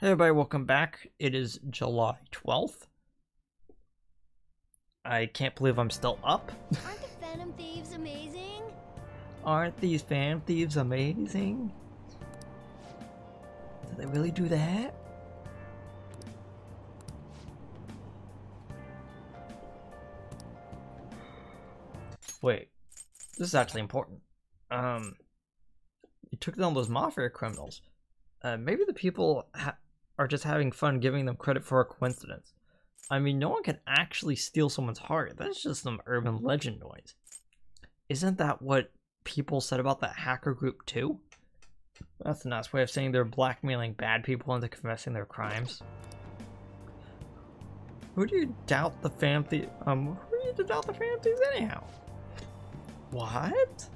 Hey everybody, welcome back. It is July 12th. I can't believe I'm still up. Aren't the Phantom Thieves amazing? Aren't these Phantom Thieves amazing? Did they really do that? Wait, this is actually important. You took down those mafia criminals. Maybe the people are just having fun giving them credit for a coincidence. I mean, no one can actually steal someone's heart. That's just some urban legend noise. Isn't that what people said about that hacker group too? That's a nice way of saying they're blackmailing bad people into confessing their crimes. Who do you doubt the Phantom Thieves? Who do you doubt the Phantom Thieves anyhow? What?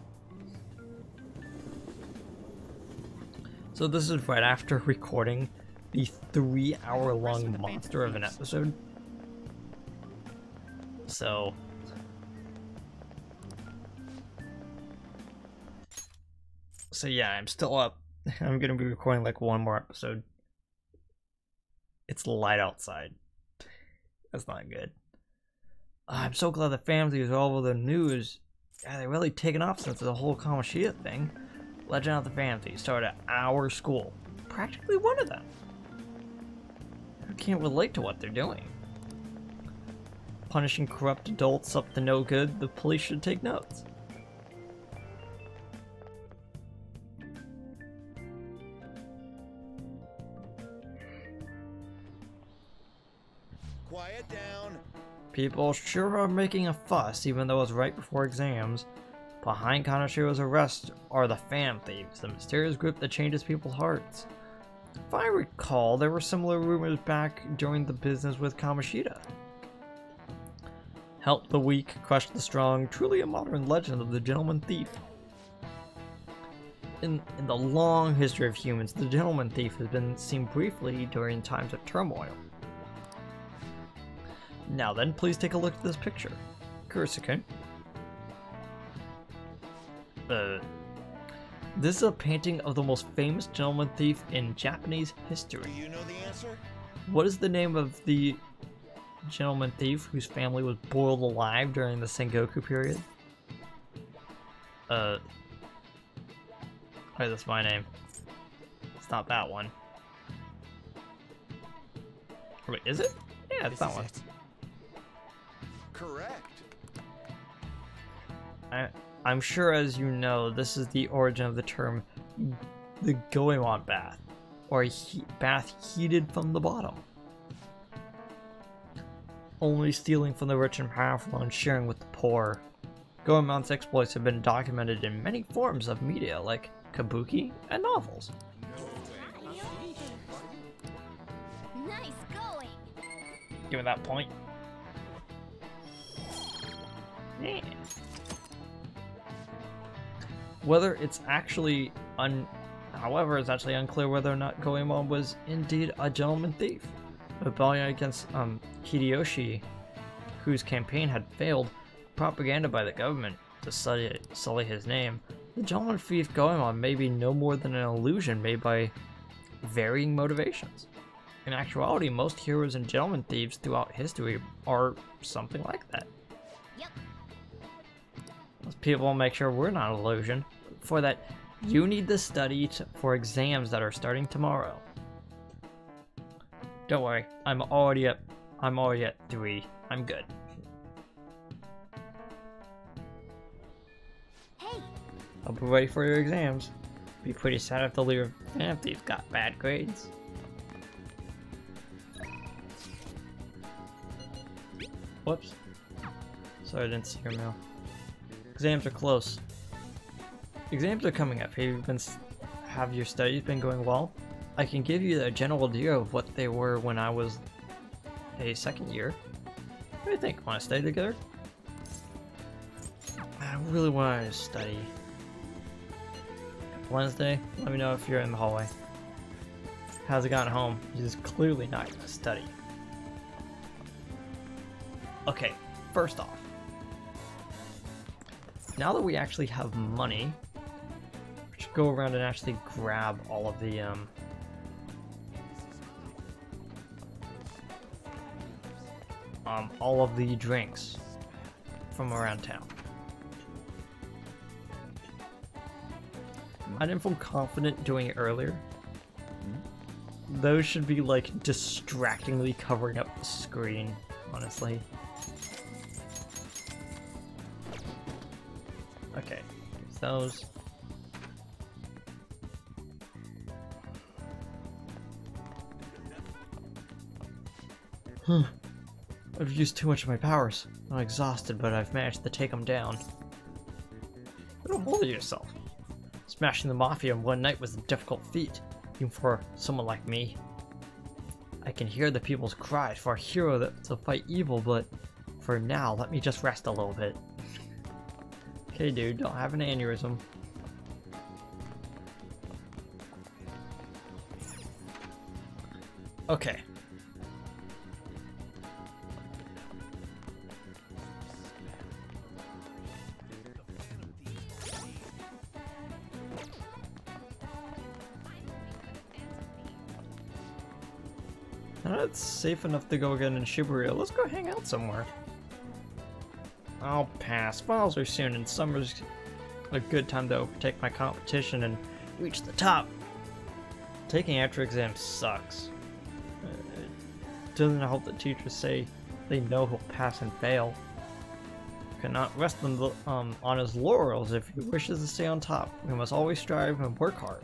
So this is right after recording the 3-hour-long monster of an episode. So yeah, I'm still up. I'm gonna be recording like one more episode. It's light outside. That's not good. I'm so glad the families are all over the news. Yeah, they're really taken off since the whole Kamoshida thing. Legend of the Phantom Thieves started at our school. Practically one of them. I can't relate to what they're doing. Punishing corrupt adults up to no good, the police should take notes. Quiet down. People sure are making a fuss even though it's right before exams. Behind Kanashiro's arrest are the Phantom Thieves, the mysterious group that changes people's hearts. If I recall, there were similar rumors back during the business with Kamoshida. Help the weak, crush the strong, truly a modern legend of the Gentleman Thief. In the long history of humans, the Gentleman Thief has been seen briefly during times of turmoil. Now then, please take a look at this picture. Kurisuke. This is a painting of the most famous gentleman thief in Japanese history. Do you know the answer? What is the name of the gentleman thief whose family was boiled alive during the Sengoku period? Wait, that's my name. It's not that one. Wait, is it? Yeah, it's that one. Correct. I'm sure, as you know, this is the origin of the term the Goemon bath, or a bath heated from the bottom. Only stealing from the rich and powerful and sharing with the poor. Goemon's exploits have been documented in many forms of media like kabuki and novels. Nice going. Give me that point. Yeah. However, it's actually unclear whether or not Goemon was indeed a gentleman thief. Rebellion against Hideyoshi, whose campaign had failed, propaganda by the government to sully his name. The gentleman thief Goemon may be no more than an illusion made by varying motivations. In actuality, most heroes and gentleman thieves throughout history are something like that. Yep. Most people will make sure we're not an illusion. For that, you need to study for exams that are starting tomorrow. Don't worry, I'm already at 3. I'm good. Hey. I'll be ready for your exams. Be pretty sad if the leader of Phantom Thieves got bad grades. Whoops. Sorry, I didn't see your mail. Exams are close. Exams are coming up. Have your studies been going well? I can give you a general idea of what they were when I was a second year. What do you think? Want to study together? I really want to study. Wednesday, let me know if you're in the hallway. How's it gone home? He's clearly not going to study. Okay, first off, now that we actually have money, we should go around and actually grab all of the all of the drinks from around town. I didn't feel confident doing it earlier. Those should be like distractingly covering up the screen, honestly. Okay, here's those. I've used too much of my powers. I'm exhausted, but I've managed to take them down. Don't hold it yourself. Smashing the Mafia in one night was a difficult feat, even for someone like me. I can hear the people's cries for a hero to fight evil, but for now, let me just rest a little bit. Okay, dude, don't have an aneurysm. Okay. Now it's safe enough to go again in Shibuya. Let's go hang out somewhere. I'll pass. Finals are soon, and summer's a good time to overtake my competition and reach the top. Taking after exams sucks. It doesn't help that teachers say they know he'll pass and fail. Cannot rest on his laurels if he wishes to stay on top. He must always strive and work hard.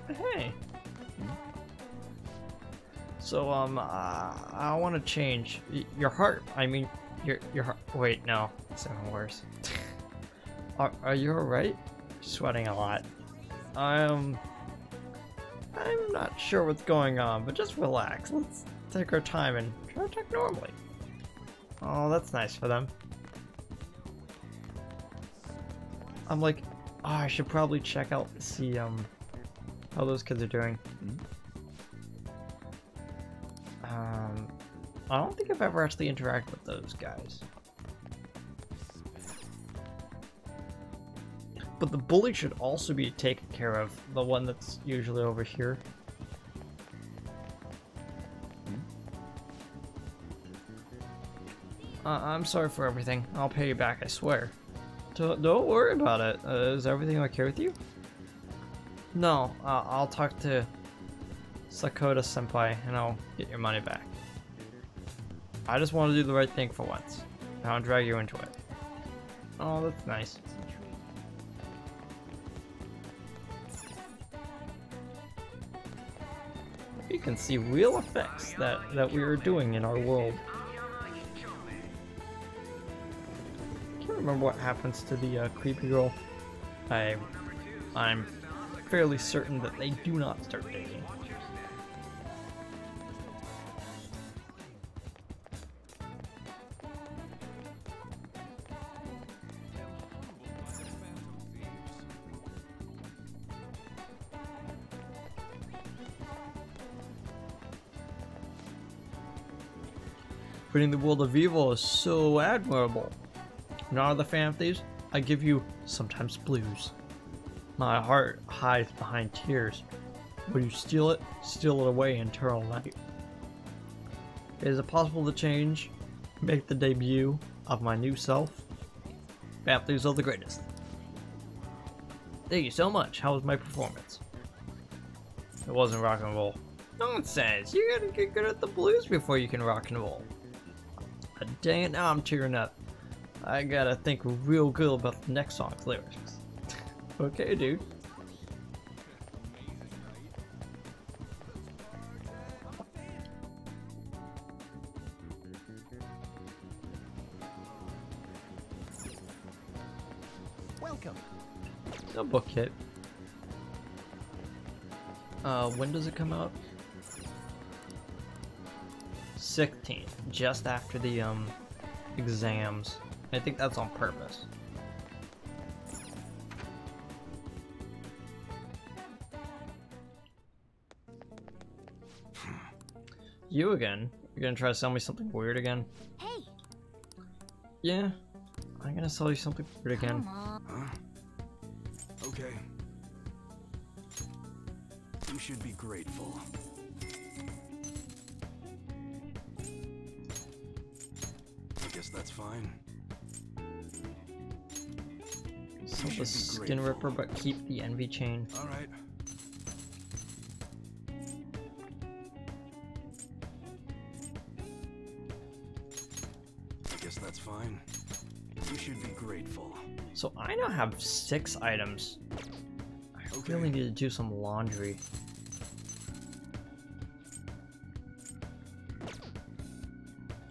Hey. So I want to change your heart. I mean, your heart. Wait, no, it's even worse. Are you alright? Sweating a lot. I'm not sure what's going on, but just relax. Let's take our time and try to talk normally. Oh, that's nice for them. I'm like, oh, I should probably check out to see how those kids are doing. I don't think I've ever actually interacted with those guys. But the bully should also be taken care of, the one that's usually over here. I'm sorry for everything. I'll pay you back, I swear. Don't worry about it. Is everything okay with you? No, I'll talk to Sakota-senpai and I'll get your money back. I just want to do the right thing for once. I don't drag you into it. Oh, that's nice. You can see real effects that we are doing in our world. I can't remember what happens to the creepy girl. I'm fairly certain that they do not start dating. Putting the world of evil is so admirable. In honor of the fan of thieves, I give you sometimes blues. My heart hides behind tears. Will you steal it away in eternal night. Is it possible to change? Make the debut of my new self? Fan of thieves are the greatest. Thank you so much. How was my performance? It wasn't rock and roll. Nonsense! You gotta get good at the blues before you can rock and roll. Dang it, now I'm tearing up. I gotta think real good about the next song's lyrics. Okay, dude. Welcome. No book kit. When does it come out? 16th, just after the exams. I think that's on purpose. You again? You're gonna try to sell me something weird again? Hey. Yeah, I'm gonna sell you something weird again. Huh? Okay. You should be grateful. I guess that's fine. So the Skin Ripper, but keep the Envy Chain. All right. I guess that's fine. You should be grateful. So I now have 6 items. I really need to do some laundry.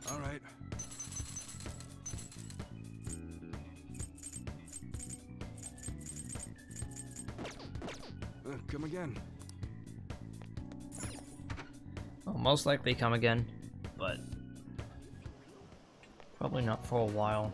All right. Come again. I'll most likely come again, but probably not for a while.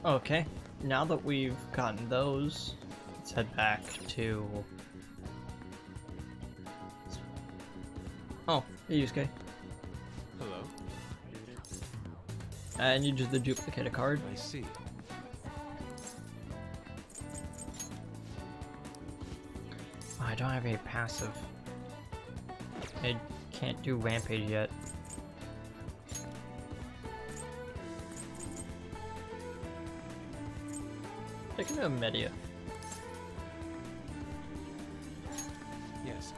Okay, now that we've gotten those, let's head back to... Oh, hey Yusuke. Hello. And you just the duplicated card. I see. Oh, I don't have a passive. I can't do Rampage yet. I can do a Media. Yes.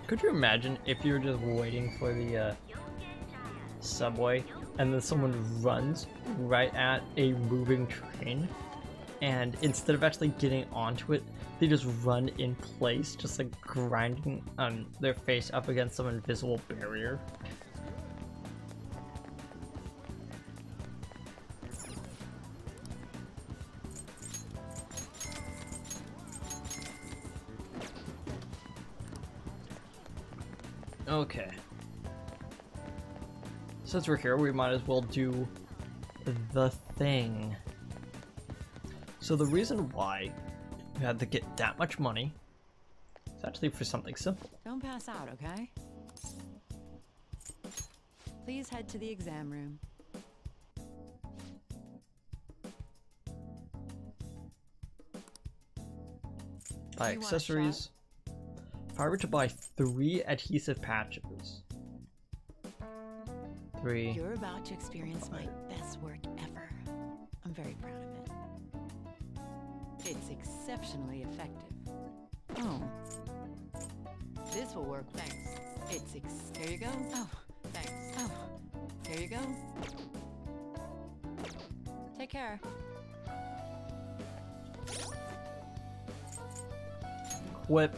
Could you imagine if you were just waiting for the subway and then someone runs right at a moving train, and instead of actually getting onto it, they just run in place, just like grinding their face up against some invisible barrier? Okay. Since we're here, we might as well do the thing. So the reason why we had to get that much money is actually for something simple. Don't pass out, okay? Please head to the exam room. Buy You want a accessories. If I were to buy 3 adhesive patches. 3. You're about to experience my best work ever. I'm very proud of it. It's exceptionally effective. Oh. This will work, thanks. Here you go. Oh, thanks. Oh, here you go. Take care. Whip.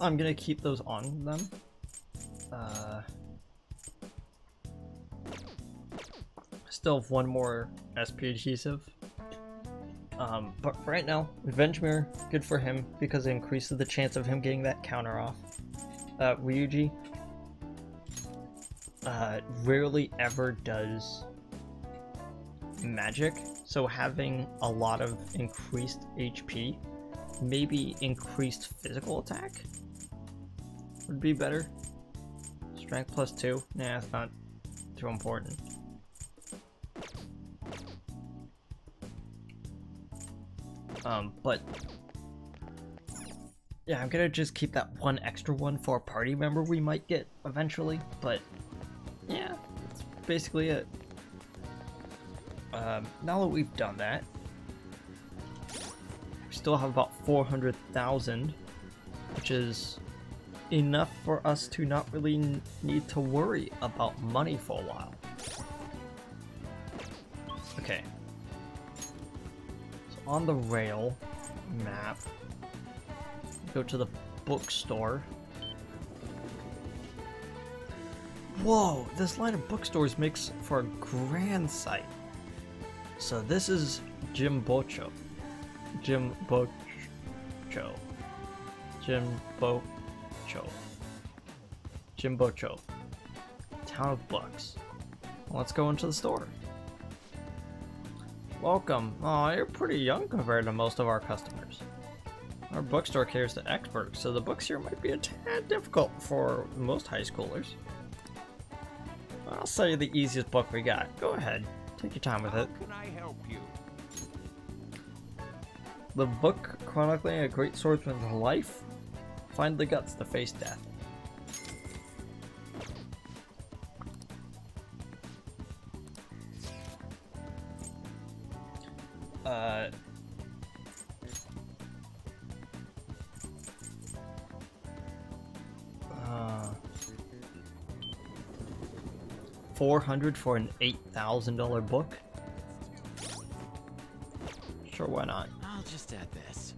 I'm gonna keep those on them. Still have 1 more SP adhesive. But for right now, Revenge Mirror, good for him because it increases the chance of him getting that counter off. Ryuji rarely ever does magic, so having a lot of increased HP, maybe increased physical attack would be better. Strength +2, nah, it's not too important. But yeah, I'm gonna just keep that one extra one for a party member we might get eventually. But yeah, that's basically it. Now that we've done that, we still have about 400,000, which is enough for us to not really need to worry about money for a while. Okay. So on the rail map, go to the bookstore. Whoa, this line of bookstores makes for a grand sight. So this is Jimbocho. Jimbocho. Town of Books. Let's go into the store. Welcome. Aw, you're pretty young compared to most of our customers. Our bookstore caters to experts, so the books here might be a tad difficult for most high schoolers. I'll sell you the easiest book we got. Go ahead. Take your time with it. How can I help you? The book chronicling a great swordsman's life? Find the guts to face death. $400 for an $8,000 book? Sure, why not? I'll just add this.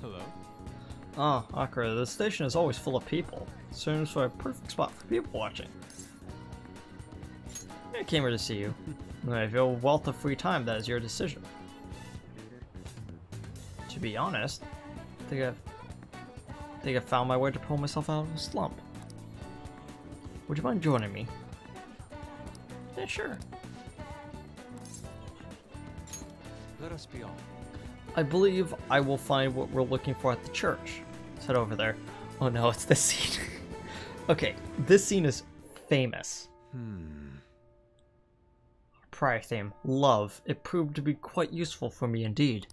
Hello? Oh, Akira, the station is always full of people. Seems like a perfect spot for people watching. I came here to see you. If you have a wealth of free time, that is your decision. To be honest, I think I've found my way to pull myself out of a slump. Would you mind joining me? Yeah, sure. Let us be on. I believe I will find what we're looking for at the church. Let's head over there. Oh no, it's this scene. Okay, this scene is famous. Prior theme, love. It proved to be quite useful for me indeed.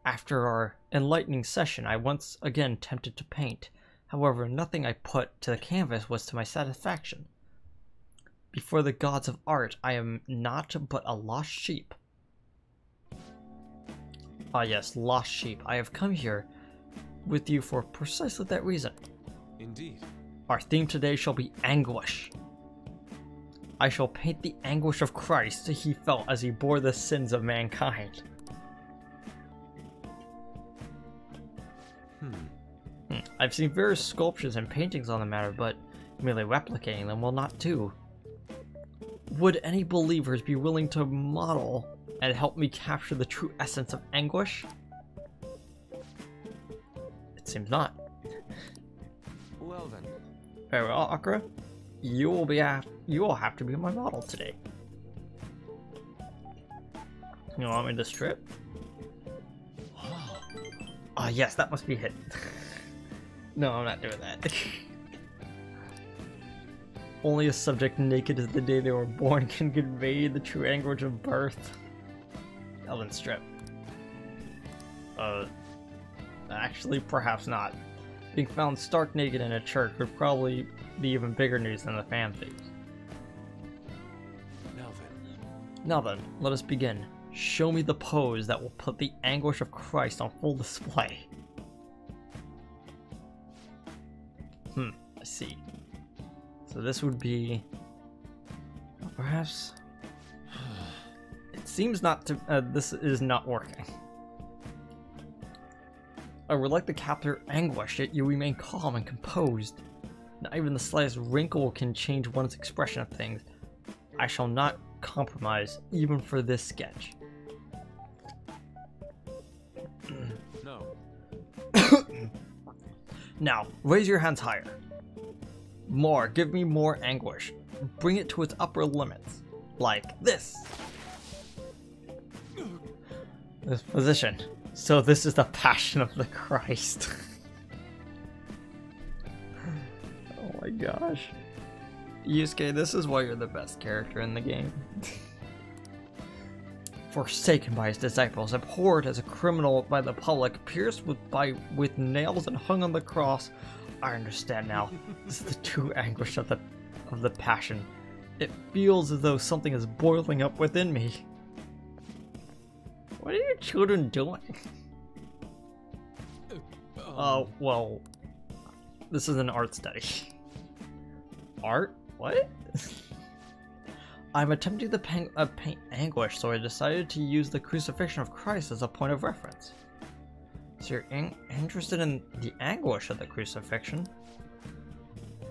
After our enlightening session, I once again attempted to paint. However, nothing I put to the canvas was to my satisfaction. Before the gods of art, I am not but a lost sheep. Ah yes, lost sheep. I have come here with you for precisely that reason. Indeed. Our theme today shall be anguish. I shall paint the anguish of Christ he felt as he bore the sins of mankind. I've seen various sculptures and paintings on the matter, but merely replicating them will not do. Would any believers be willing to model and help me capture the true essence of anguish? It seems not. Well then. Very well, Akira. You will have to be my model today. You want me to strip? Ah, yes, that must be it. No, I'm not doing that. Only a subject naked as the day they were born can convey the true anguish of birth. Elven strip. Actually, perhaps not. Being found stark naked in a church would probably be even bigger news than the fan thieves. Now then, let us begin. Show me the pose that will put the anguish of Christ on full display. I see. So this would be... perhaps... It seems not to... this is not working. I would like to capture anguish, yet you remain calm and composed. Not even the slightest wrinkle can change one's expression of things. I shall not compromise, even for this sketch. No. Now, raise your hands higher. More, give me more anguish. Bring it to its upper limits. Like this. This position. So this is the Passion of the Christ. Oh my gosh. Yusuke, this is why you're the best character in the game. Forsaken by his disciples, abhorred as a criminal by the public, pierced with nails and hung on the cross. I understand now. This is the true anguish of the passion. It feels as though something is boiling up within me. What are you children doing? Oh, well, this is an art study. Art? What? I'm attempting to paint anguish, so I decided to use the crucifixion of Christ as a point of reference. So you're interested in the anguish of the crucifixion?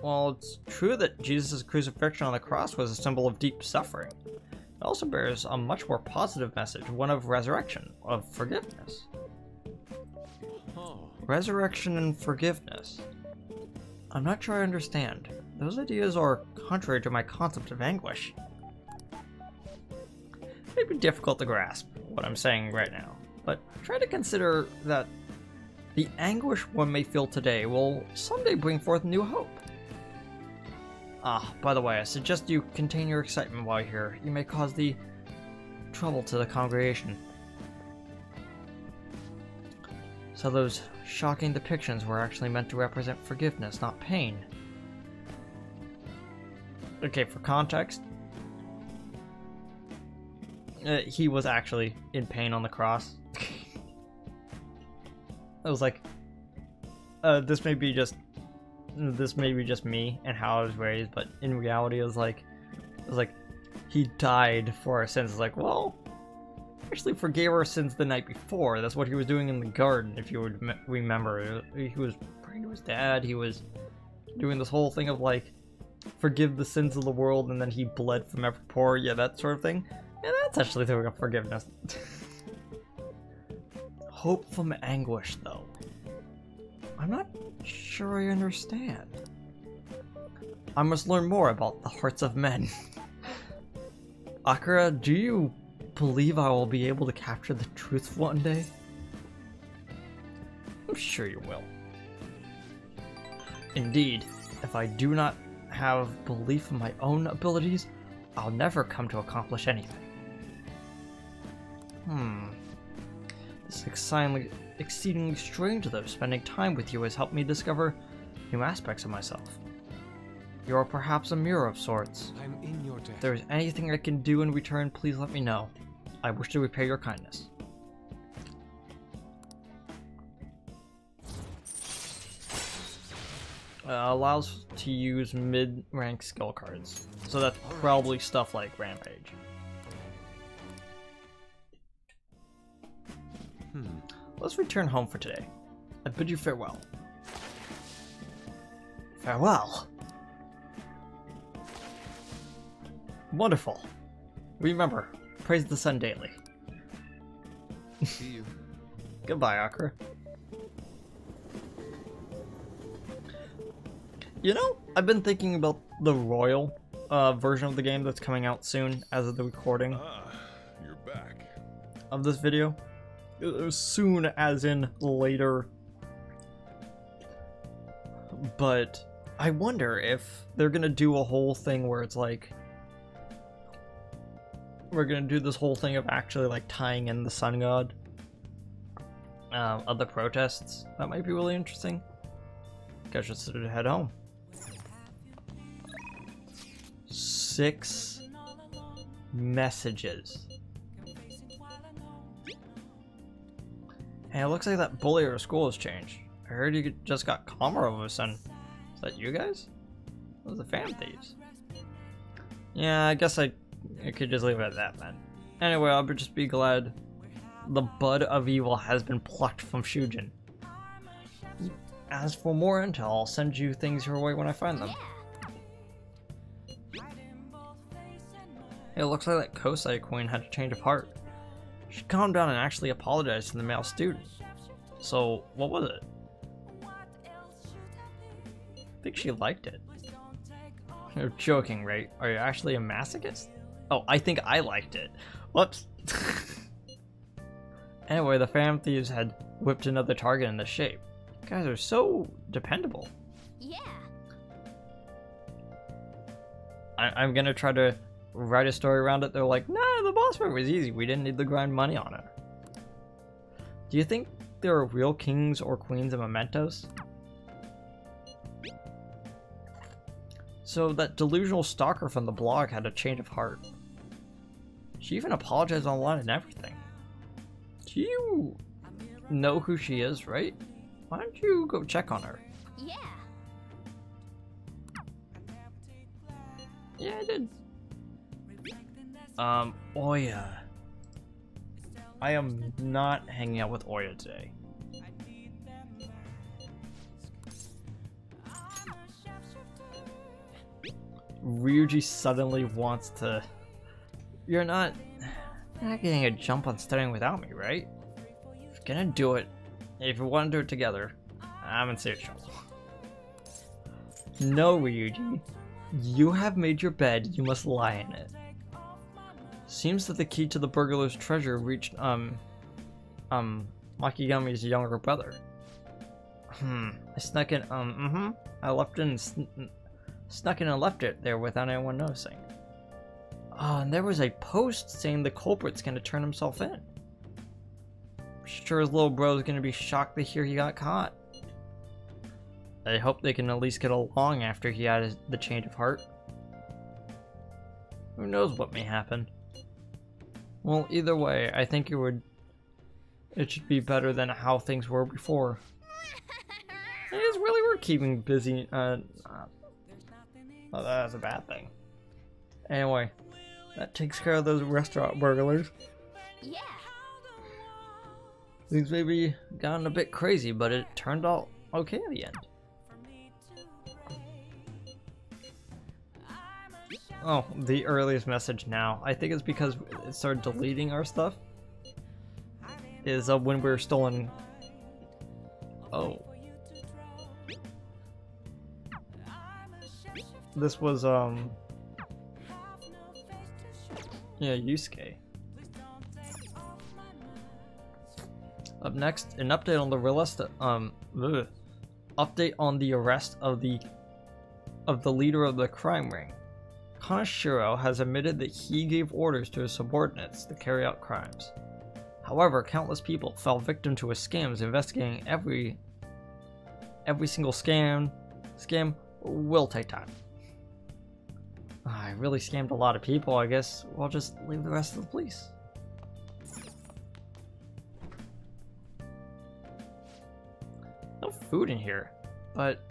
Well, it's true that Jesus' crucifixion on the cross was a symbol of deep suffering. It also bears a much more positive message, one of resurrection, of forgiveness. Resurrection and forgiveness. I'm not sure I understand. Those ideas are contrary to my concept of anguish. It may be difficult to grasp what I'm saying right now, but try to consider that the anguish one may feel today will someday bring forth new hope. Ah, by the way, I suggest you contain your excitement while you're here. You may cause the trouble to the congregation. So those shocking depictions were actually meant to represent forgiveness, not pain. Okay, for context, he was actually in pain on the cross. I was like, this may be just me and how I was raised, but in reality, it was like he died for our sins. It's like, well, actually forgave our sins the night before. That's what he was doing in the garden, if you would remember. He was praying to his dad. He was doing this whole thing of like, forgive the sins of the world, and then he bled from every pore. Yeah, that sort of thing. Yeah, that's actually doing a forgiveness. Hope from anguish, though. I'm not sure I understand. I must learn more about the hearts of men. Akira, do you believe I will be able to capture the truth one day? I'm sure you will. Indeed, if I do not have belief in my own abilities, I'll never come to accomplish anything. This is exceedingly strange, though. Spending time with you has helped me discover new aspects of myself. You are perhaps a mirror of sorts. I'm in your debt. If there is anything I can do in return, please let me know. I wish to repay your kindness. Allows to use mid-rank skill cards. So that's probably stuff like Rampage. Let's return home for today. I bid you farewell. Farewell! Wonderful. Remember, praise the sun daily. See you. Goodbye, Akira. You know, I've been thinking about the Royal version of the game that's coming out soon as of the recording. You're back. Of this video. Soon as in later. But I wonder if they're gonna do a whole thing where it's like, we're gonna do this whole thing of actually like tying in the sun god of the protests. That might be really interesting. Guess I should head home. 6 messages. Hey, it looks like that bully at our school has changed. I heard you just got calmer all of a sudden. Is that you guys? Those are the fan thieves. Yeah, I guess I could just leave it at that then. Anyway, I'll just be glad the bud of evil has been plucked from Shujin. As for more intel, I'll send you things your way when I find them. Hey, it looks like that Kosei queen had to change of heart. She calmed down and actually apologized to the male student. So, what was it? I think she liked it. You're joking, right? Are you actually a masochist? Oh, I think I liked it. Whoops. Anyway, the fam thieves had whipped another target in this shape. You guys are so dependable. Yeah. I'm gonna try to write a story around it. They're like, nah, the boss fight was easy. We didn't need to grind money on it. Do you think there are real kings or queens in Mementos? So that delusional stalker from the blog had a change of heart. She even apologized online and everything. Do you know who she is, right? Why don't you go check on her? Yeah. Yeah, I did. Oya. I am not hanging out with Oya today. Ryuji suddenly wants to... You're not getting a jump on studying without me, right? If you're gonna do it, if you want to do it together, I'm in serious trouble. No, Ryuji. You have made your bed, you must lie in it. Seems that the key to the burglar's treasure reached, Makigami's younger brother. I snuck in, I left it snuck in and left it there without anyone noticing. Oh, and there was a post saying the culprit's gonna turn himself in. Sure his little bro's gonna be shocked to hear he got caught. I hope they can at least get along after he had the change of heart. Who knows what may happen. Well, either way, I think it should be better than how things were before. It is really worth keeping busy, well, that's a bad thing. Anyway, that takes care of those restaurant burglars. Yeah. Things maybe gotten a bit crazy, but it turned out okay in the end. Oh, the earliest message now. I think it's because it started deleting our stuff. Is when we were stolen. Oh. This was, yeah, Yusuke. Up next, an update on the update on the arrest of the leader of the crime ring. Kanashiro has admitted that he gave orders to his subordinates to carry out crimes. However, countless people fell victim to his scams. Investigating every single scam will take time. I really scammed a lot of people. I guess we'll just leave the rest to the police. No food in here, but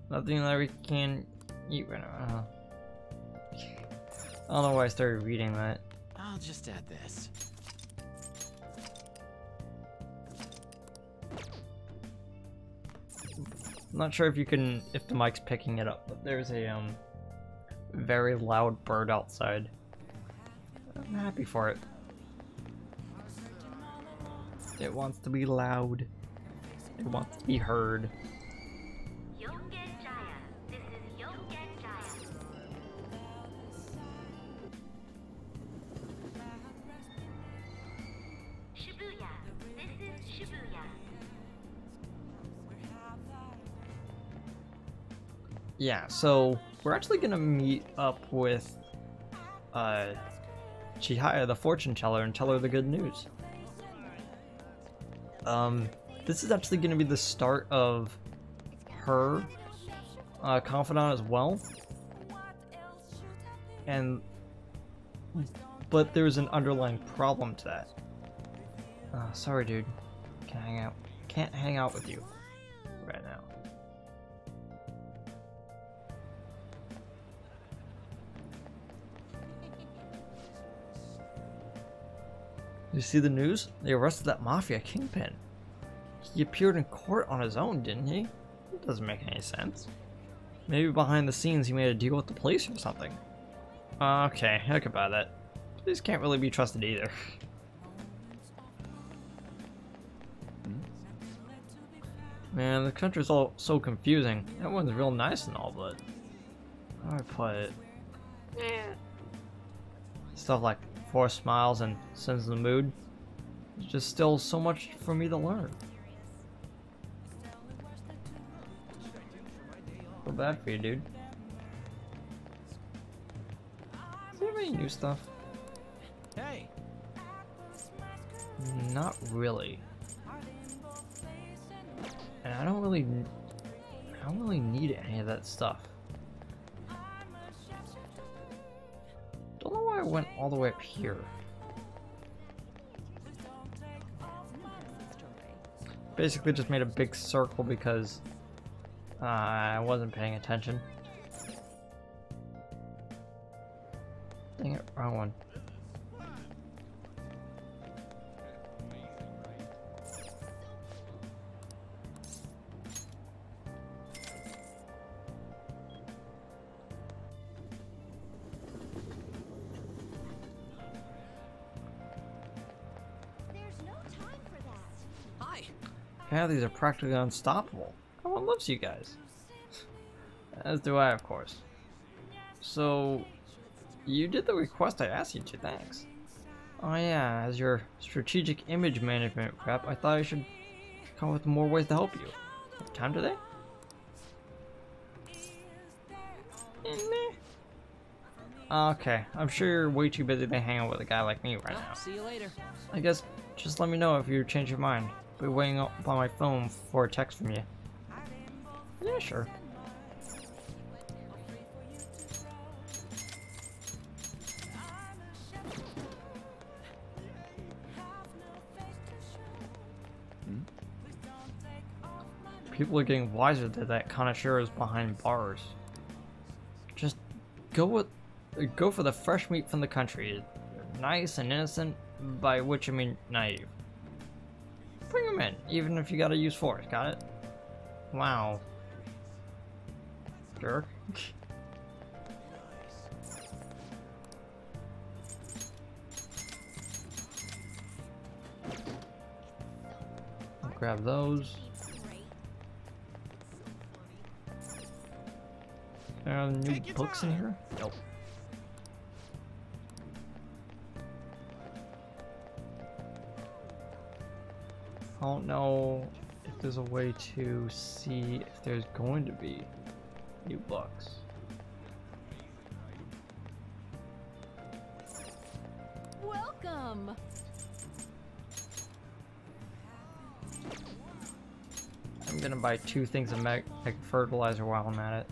nothing that we can eat right now. I don't know why I started reading that. I'll just add this. I'm not sure if the mic's picking it up, but there's a very loud bird outside. I'm happy for it. It wants to be loud. It wants to be heard. Yeah, so we're actually gonna meet up with Chihaya, the fortune teller, and tell her the good news. This is actually gonna be the start of her confidant as well. But there's an underlying problem to that. Sorry, dude. Can't hang out with you right now. You see the news? They arrested that mafia kingpin. He appeared in court on his own, didn't he? It doesn't make any sense. Maybe behind the scenes he made a deal with the police or something. Okay, I could buy that. Police can't really be trusted either. Man, the country's all so confusing. Everyone's real nice and all, but how do I put it? Stuff like forced smiles and sense of the mood. There's just still so much for me to learn. Feel bad for you, dude. any new stuff? Hey, Not really. And I don't really need any of that stuff. Don't know why I went all the way up here. Basically just made a big circle because I wasn't paying attention. Dang it, wrong one. There's no time for that. hi. Yeah, these are practically unstoppable. Everyone loves you guys. As do I, of course. So, you did the request I asked you to, thanks. Oh yeah, as your strategic image management rep, I thought I should come up with more ways to help you. Have time today? Okay, I'm sure you're way too busy to hang out with a guy like me right Well, now. see you later. I guess just let me know if you change your mind. I'll be waiting up on my phone for a text from you. Yeah, sure. People are getting wiser that connoisseurs behind bars. Just go for the fresh meat from the country. Nice and innocent, by which I mean naive. Bring them in, even if you gotta use force, got it? Wow. Jerk. I'll grab those. New books in here? Nope. I don't know if there's a way to see if there's going to be new books. Welcome. I'm gonna buy 2 things of meg fertilizer while I'm at it.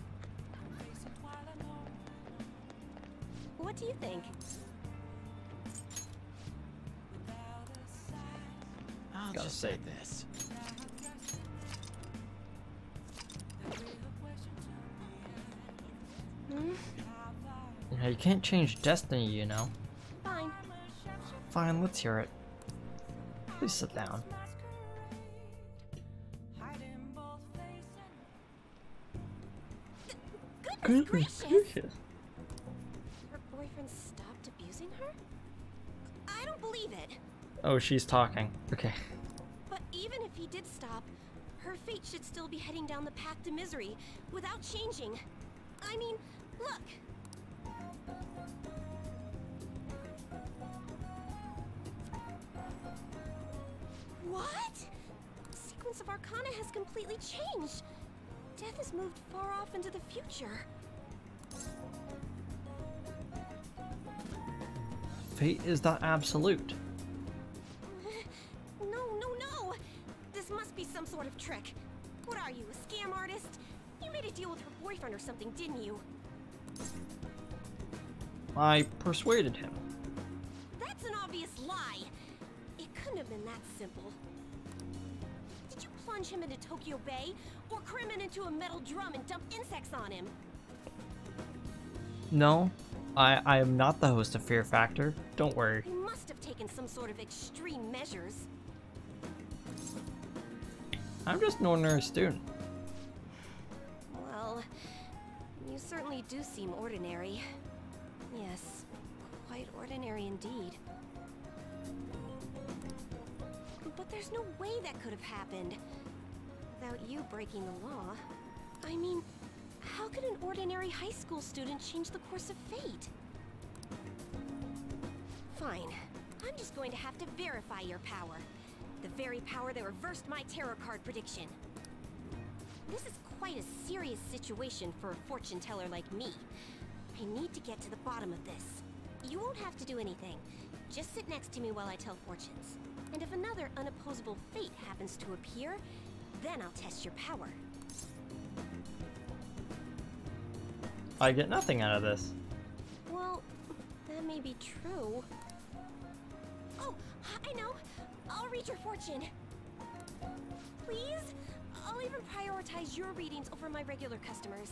What do you think? I'll Gotta just say. say this. Yeah, you can't change destiny, you know. Fine. Fine, let's hear it. Please sit down. Goodness gracious! Her boyfriend stopped abusing her? I don't believe it. Oh, she's talking. Okay. But even if he did stop, her fate should still be heading down the path to misery without changing. I mean, look. What? The sequence of Arcana has completely changed. Death has moved far off into the future. Fate is not absolute. No. This must be some sort of trick. What are you, a scam artist? You made a deal with her boyfriend or something, didn't you? I persuaded him. That's an obvious lie. It couldn't have been that simple. Did you plunge him into Tokyo Bay, or cram him into a metal drum and dump insects on him? No, I am not the host of Fear Factor. Don't worry. You must have taken some sort of extreme measures. I'm just an ordinary student. Well, you certainly do seem ordinary. Yes, quite ordinary indeed. But there's no way that could have happened without you breaking the law. I mean, how could an ordinary high school student change the course of fate? Fine. I'm just going to have to verify your power. The very power that reversed my tarot card prediction. This is quite a serious situation for a fortune teller like me. I need to get to the bottom of this, You won't have to do anything. Just sit next to me while I tell fortunes. And if another unopposable fate happens to appear, then I'll test your power. I get nothing out of this. Well, that may be true. Oh, I know. I'll read your fortune. Please? I'll even prioritize your readings over my regular customers.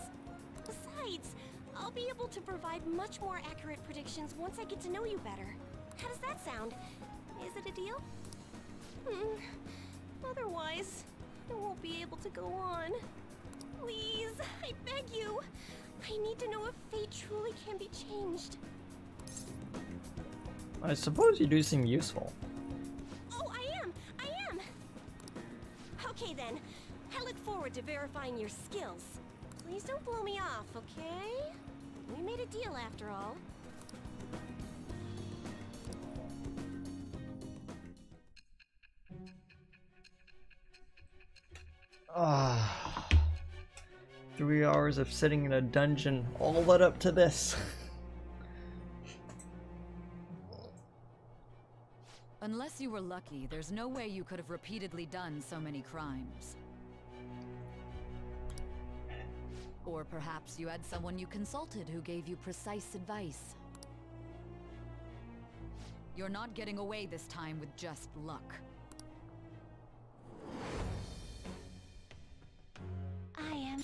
Besides, I'll be able to provide much more accurate predictions once I get to know you better. How does that sound? Is it a deal? Otherwise, I won't be able to go on. Please, I beg you. I need to know if fate truly can be changed. I suppose you do seem useful. Oh, I am! Okay then. I look forward to verifying your skills. Please don't blow me off, okay? We made a deal after all. Ah, 3 hours of sitting in a dungeon all led up to this. Unless you were lucky, there's no way you could have repeatedly done so many crimes. Or perhaps you had someone you consulted who gave you precise advice. You're not getting away this time with just luck.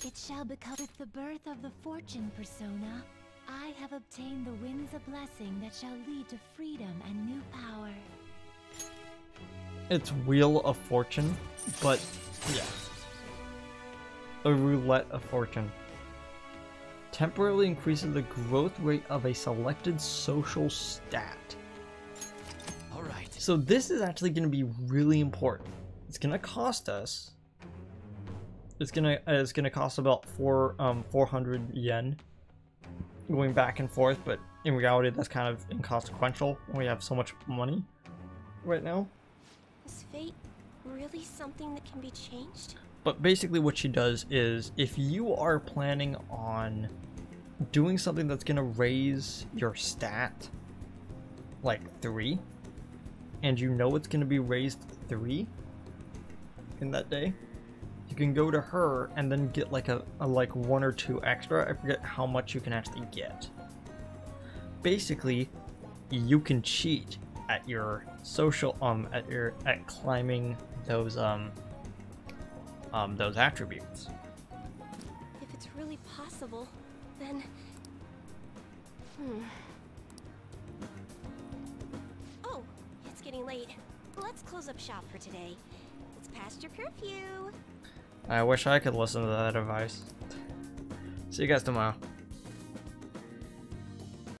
It shall become with the birth of the fortune persona. I have obtained the winds of blessing that shall lead to freedom and new power. It's Wheel of Fortune, but yeah. A roulette of fortune. Temporarily increases the growth rate of a selected social stat. Alright. So this is actually going to be really important. It's going to cost us. It's gonna cost about 400 yen, going back and forth. But in reality, that's kind of inconsequential when we have so much money right now. Is fate really something that can be changed? But basically, what she does is, if you are planning on doing something that's gonna raise your stat like 3, and you know it's gonna be raised 3 in that day, you can go to her and then get like a like 1 or 2 extra. I forget how much you can actually get. Basically, you can cheat at your social at climbing those attributes. If it's really possible, then Oh, it's getting late. Let's close up shop for today. It's past your curfew. I wish I could listen to that advice. See you guys tomorrow.